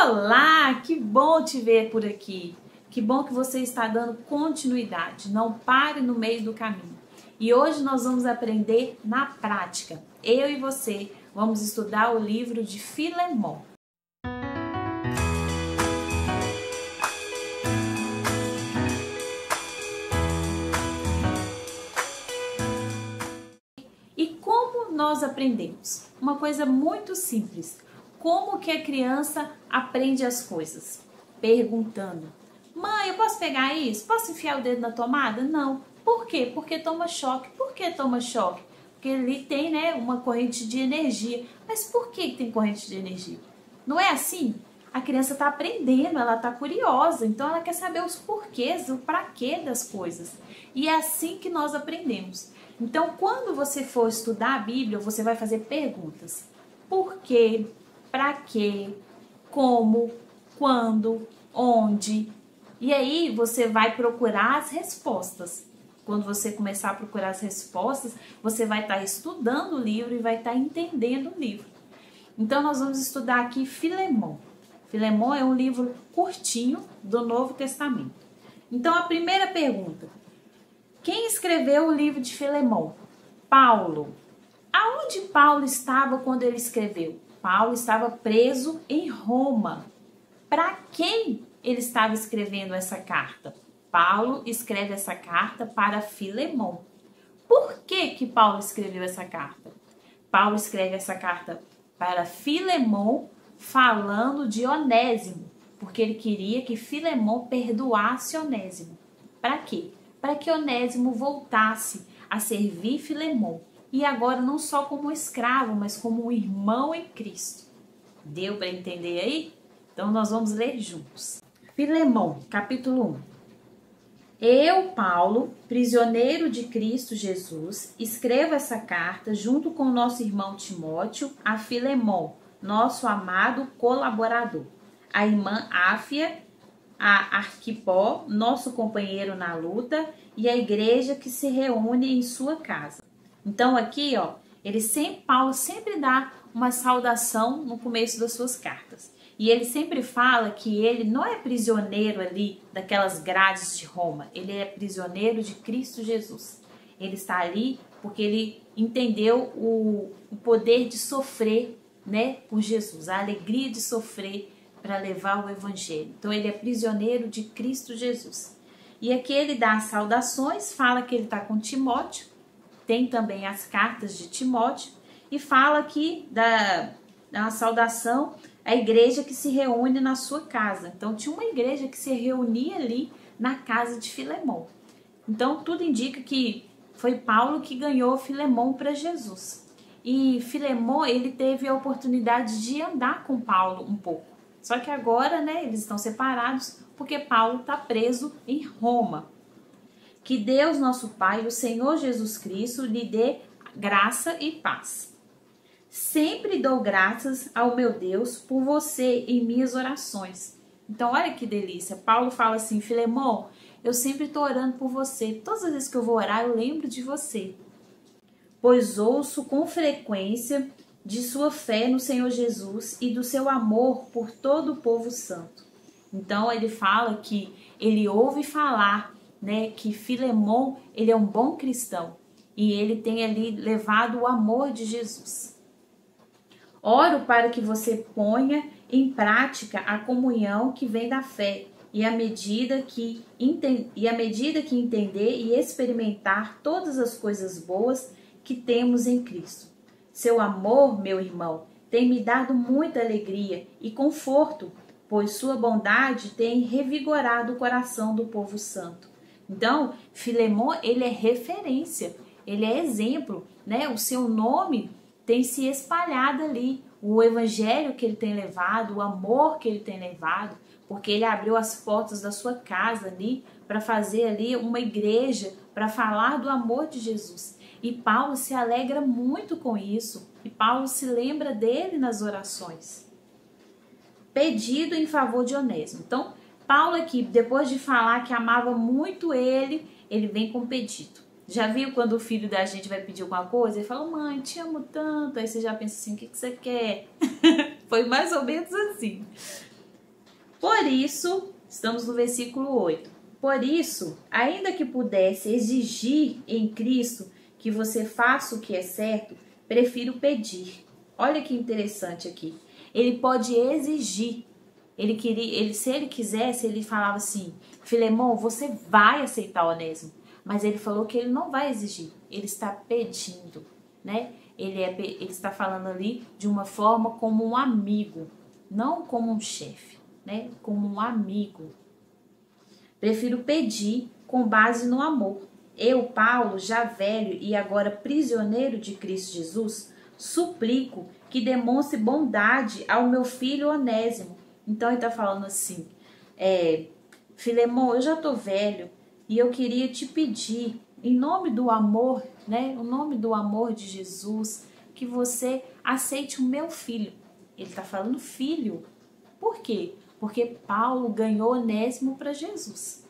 Olá, que bom te ver por aqui. Que bom que você está dando continuidade. Não pare no meio do caminho. E hoje nós vamos aprender na prática. Eu e você vamos estudar o livro de Filemon. E como nós aprendemos? Uma coisa muito simples. Como que a criança aprende as coisas? Perguntando. Mãe, eu posso pegar isso? Posso enfiar o dedo na tomada? Não. Por quê? Porque toma choque. Por que toma choque? Porque ali tem, né, uma corrente de energia. Mas por que tem corrente de energia? Não é assim? A criança está aprendendo, ela está curiosa, então ela quer saber os porquês, o para quê das coisas. E é assim que nós aprendemos. Então, quando você for estudar a Bíblia, você vai fazer perguntas. Por quê? Para quê? Como? Quando? Onde? E aí você vai procurar as respostas. Quando você começar a procurar as respostas, você vai estar estudando o livro e vai estar entendendo o livro. Então, nós vamos estudar aqui Filemon. Filemon é um livro curtinho do Novo Testamento. Então, a primeira pergunta. Quem escreveu o livro de Filemon? Paulo. Aonde Paulo estava quando ele escreveu? Paulo estava preso em Roma. Para quem ele estava escrevendo essa carta? Paulo escreve essa carta para Filemon. Por que Paulo escreveu essa carta? Paulo escreve essa carta para Filemon falando de Onésimo, porque ele queria que Filemon perdoasse Onésimo. Para quê? Para que Onésimo voltasse a servir Filemon. E agora não só como escravo, mas como um irmão em Cristo. Deu para entender aí? Então nós vamos ler juntos. Filemon, capítulo 1. Eu, Paulo, prisioneiro de Cristo Jesus, escrevo essa carta junto com o nosso irmão Timóteo a Filemon, nosso amado colaborador, a irmã Áfia, a Arquipó, nosso companheiro na luta, e a igreja que se reúne em sua casa. Então aqui, ó, Paulo sempre dá uma saudação no começo das suas cartas. E ele sempre fala que ele não é prisioneiro ali daquelas grades de Roma. Ele é prisioneiro de Cristo Jesus. Ele está ali porque ele entendeu o poder de sofrer, né, por Jesus. A alegria de sofrer para levar o evangelho. Então ele é prisioneiro de Cristo Jesus. E aqui ele dá as saudações, fala que ele está com Timóteo. Tem também as cartas de Timóteo e fala aqui da saudação à igreja que se reúne na sua casa. Então tinha uma igreja que se reunia ali na casa de Filemon. Então tudo indica que foi Paulo que ganhou Filemon para Jesus. E Filemon, ele teve a oportunidade de andar com Paulo um pouco. Só que agora, né, eles estão separados porque Paulo está preso em Roma. Que Deus, nosso Pai, o Senhor Jesus Cristo, lhe dê graça e paz. Sempre dou graças ao meu Deus por você em minhas orações. Então, olha que delícia. Paulo fala assim, Filemon, eu sempre estou orando por você. Todas as vezes que eu vou orar, eu lembro de você. Pois ouço com frequência de sua fé no Senhor Jesus e do seu amor por todo o povo santo. Então, ele fala que ele ouve falar, né, que Filemon, ele é um bom cristão e ele tem ali levado o amor de Jesus. Oro para que você ponha em prática a comunhão que vem da fé e à medida que entender e experimentar todas as coisas boas que temos em Cristo. Seu amor, meu irmão, tem me dado muita alegria e conforto, pois sua bondade tem revigorado o coração do povo santo. Então, Filemon, ele é referência, ele é exemplo, né? O seu nome tem se espalhado ali, o evangelho que ele tem levado, o amor que ele tem levado, porque ele abriu as portas da sua casa ali para fazer ali uma igreja, para falar do amor de Jesus. E Paulo se alegra muito com isso, e Paulo se lembra dele nas orações. Pedido em favor de Onésimo. Então, Paulo aqui, depois de falar que amava muito ele vem com pedido. Já viu quando o filho da gente vai pedir alguma coisa? Ele fala, mãe, te amo tanto. Aí você já pensa assim, o que você quer? Foi mais ou menos assim. Por isso, estamos no versículo 8. Por isso, ainda que pudesse exigir em Cristo que você faça o que é certo, prefiro pedir. Olha que interessante aqui. Ele pode exigir. Se ele quisesse, ele falava assim: Filemon, você vai aceitar Onésimo. Mas ele falou que ele não vai exigir. Ele está pedindo, né? Ele está falando ali de uma forma como um amigo, não como um chefe, né? Como um amigo. Prefiro pedir com base no amor. Eu, Paulo, já velho e agora prisioneiro de Cristo Jesus, suplico que demonstre bondade ao meu filho Onésimo. Então ele está falando assim, Filemon, eu já estou velho e eu queria te pedir, em nome do amor, né? O nome do amor de Jesus, que você aceite o meu filho. Ele está falando filho. Por quê? Porque Paulo ganhou Onésimo para Jesus.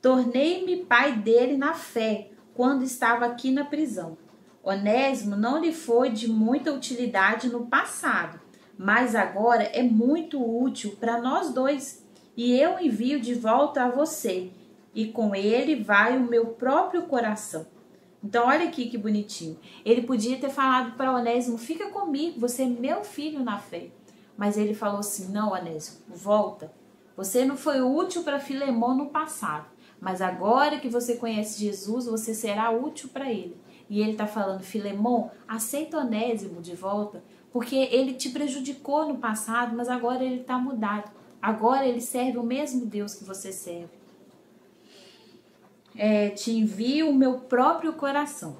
Tornei-me pai dele na fé, quando estava aqui na prisão. Onésimo não lhe foi de muita utilidade no passado, mas agora é muito útil para nós dois, e eu envio de volta a você, e com ele vai o meu próprio coração. Então olha aqui que bonitinho. Ele podia ter falado para Onésimo, fica comigo, você é meu filho na fé. Mas ele falou assim, não, Onésimo, volta. Você não foi útil para Filemon no passado, mas agora que você conhece Jesus, você será útil para ele. E ele está falando, Filemon, aceita Onésimo de volta, porque ele te prejudicou no passado, mas agora ele está mudado. Agora ele serve o mesmo Deus que você serve. Te envio o meu próprio coração.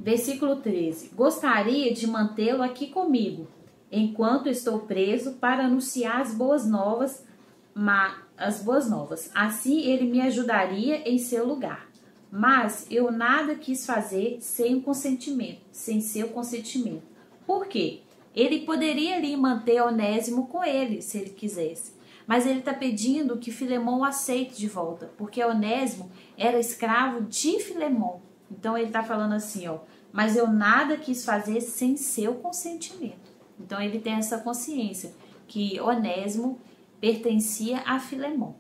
Versículo 13. Gostaria de mantê-lo aqui comigo, enquanto estou preso, para anunciar as boas novas. Assim ele me ajudaria em seu lugar. Mas eu nada quis fazer sem seu consentimento. Por quê? Ele poderia ali manter Onésimo com ele, se ele quisesse. Mas ele está pedindo que Filemon o aceite de volta, porque Onésimo era escravo de Filemon. Então ele está falando assim, mas eu nada quis fazer sem seu consentimento. Então ele tem essa consciência que Onésimo pertencia a Filemon.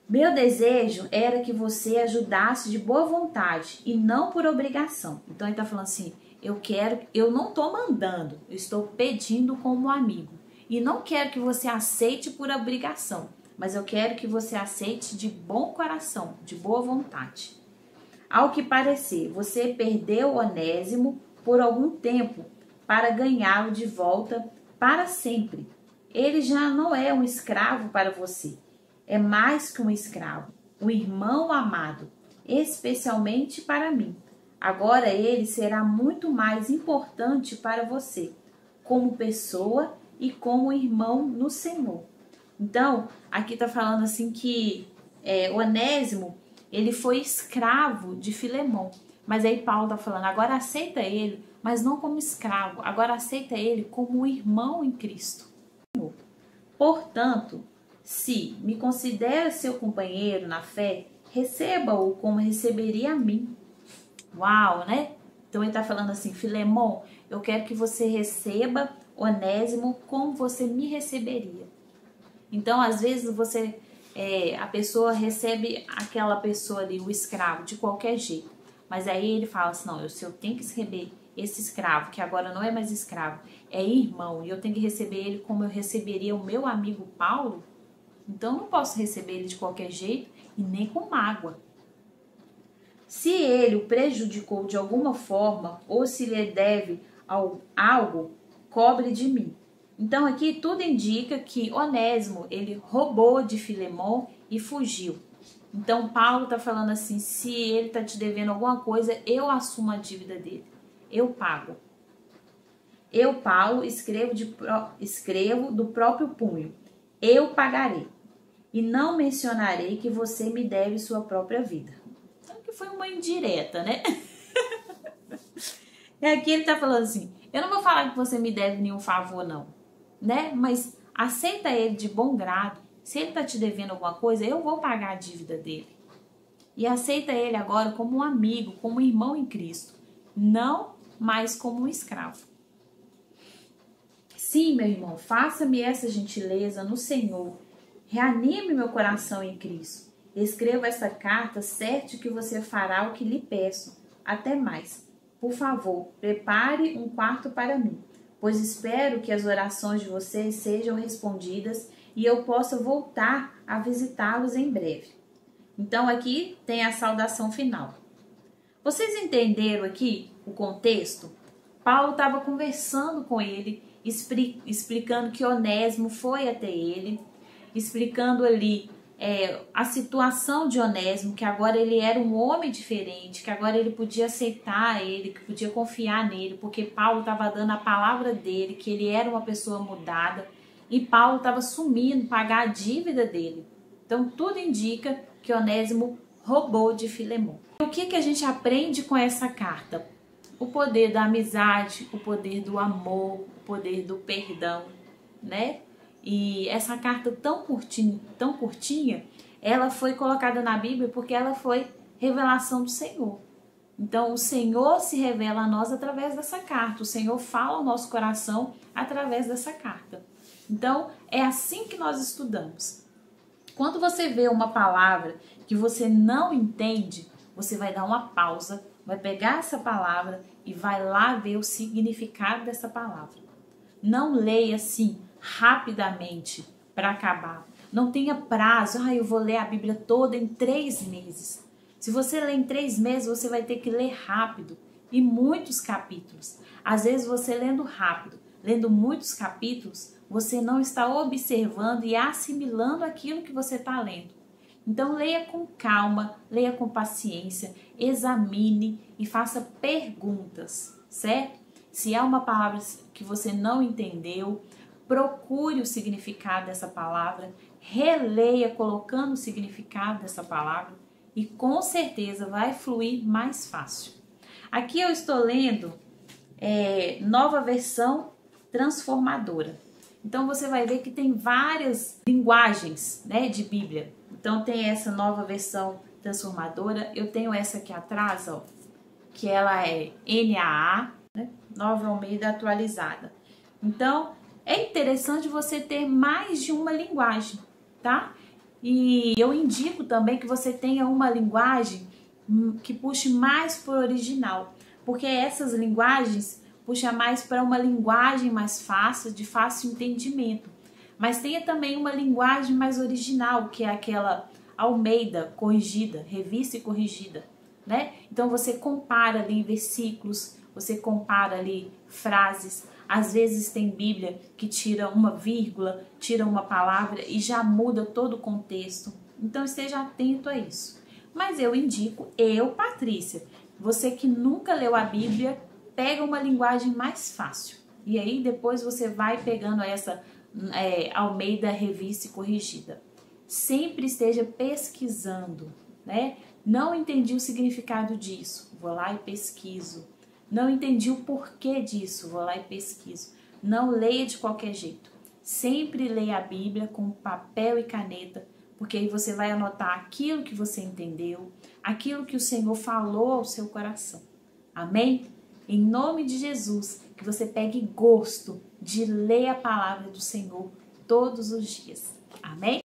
Meu desejo era que você ajudasse de boa vontade e não por obrigação. Então ele está falando assim, eu não estou mandando, eu estou pedindo como amigo. E não quero que você aceite por obrigação, mas eu quero que você aceite de bom coração, de boa vontade. Ao que parecer, você perdeu Onésimo por algum tempo para ganhá-lo de volta para sempre. Ele já não é um escravo para você. É mais que um escravo, um irmão amado, especialmente para mim. Agora ele será muito mais importante para você, como pessoa e como irmão no Senhor. Então, aqui está falando assim que Onésimo, ele foi escravo de Filemon. Mas aí Paulo está falando, agora aceita ele, mas não como escravo. Agora aceita ele como um irmão em Cristo. Portanto, se me considera seu companheiro na fé, receba-o como receberia a mim. Uau, né? Então ele está falando assim, Filemon, eu quero que você receba Onésimo como você me receberia. Então, às vezes, a pessoa recebe aquela pessoa ali, o escravo, de qualquer jeito. Mas aí ele fala assim, não, eu tenho que receber esse escravo, que agora não é mais escravo, é irmão, e eu tenho que receber ele como eu receberia o meu amigo Paulo, então eu não posso receber ele de qualquer jeito e nem com mágoa. Se ele o prejudicou de alguma forma ou se lhe deve algo, cobre de mim. Então aqui tudo indica que Onésimo, ele roubou de Filemon e fugiu. Então Paulo está falando assim, se ele está te devendo alguma coisa, eu assumo a dívida dele. Eu pago. Eu, Paulo, escrevo do próprio punho. Eu pagarei. E não mencionarei que você me deve sua própria vida. Então que foi uma indireta, né? E aqui ele está falando assim, eu não vou falar que você me deve nenhum favor, não. Né? Mas aceita ele de bom grado. Se ele está te devendo alguma coisa, eu vou pagar a dívida dele. E aceita ele agora como um amigo, como um irmão em Cristo. Não mais como um escravo. Sim, meu irmão, faça-me essa gentileza no Senhor. Reanime meu coração em Cristo. Escreva essa carta, certo que você fará o que lhe peço. Até mais. Por favor, prepare um quarto para mim, pois espero que as orações de vocês sejam respondidas e eu possa voltar a visitá-los em breve. Então aqui tem a saudação final. Vocês entenderam aqui o contexto? Paulo estava conversando com ele, explicando que Onésimo foi até ele, explicando ali a situação de Onésimo, que agora ele era um homem diferente, que agora ele podia aceitar ele, que podia confiar nele, porque Paulo estava dando a palavra dele, que ele era uma pessoa mudada, e Paulo estava assumindo pagar a dívida dele. Então tudo indica que Onésimo roubou de Filemon. O que a gente aprende com essa carta? O poder da amizade, o poder do amor, o poder do perdão, né? E essa carta tão curtinha, ela foi colocada na Bíblia porque ela foi revelação do Senhor. Então, o Senhor se revela a nós através dessa carta. O Senhor fala ao nosso coração através dessa carta. Então, é assim que nós estudamos. Quando você vê uma palavra que você não entende, você vai dar uma pausa, vai pegar essa palavra e vai lá ver o significado dessa palavra. Não leia assim rapidamente para acabar. Não tenha prazo. Eu vou ler a Bíblia toda em 3 meses. Se você ler em 3 meses, você vai ter que ler rápido e muitos capítulos. Às vezes você lendo rápido, lendo muitos capítulos, você não está observando e assimilando aquilo que você está lendo. Então leia com calma, leia com paciência, examine e faça perguntas, certo? Se há uma palavra que você não entendeu, procure o significado dessa palavra, releia colocando o significado dessa palavra e com certeza vai fluir mais fácil. Aqui eu estou lendo Nova Versão Transformadora. Então você vai ver que tem várias linguagens, né, de Bíblia. Então tem essa Nova Versão Transformadora, eu tenho essa aqui atrás, ó, que ela é NAA, né, Nova Almeida Atualizada. Então é interessante você ter mais de uma linguagem, tá? E eu indico também que você tenha uma linguagem que puxe mais para o original, porque essas linguagens puxam mais para uma linguagem mais fácil, de fácil entendimento. Mas tenha também uma linguagem mais original, que é aquela Almeida corrigida, revista e corrigida, né? Então você compara ali versículos, você compara ali frases. Às vezes tem Bíblia que tira uma vírgula, tira uma palavra e já muda todo o contexto. Então esteja atento a isso. Mas eu indico, Patrícia, você que nunca leu a Bíblia, pega uma linguagem mais fácil. E aí depois você vai pegando essa Almeida Revista e Corrigida. Sempre esteja pesquisando, né? Não entendi o significado disso, vou lá e pesquiso. Não entendi o porquê disso, vou lá e pesquiso. Não leia de qualquer jeito. Sempre leia a Bíblia com papel e caneta, porque aí você vai anotar aquilo que você entendeu, aquilo que o Senhor falou ao seu coração. Amém? Em nome de Jesus, que você pegue gosto de ler a palavra do Senhor todos os dias. Amém?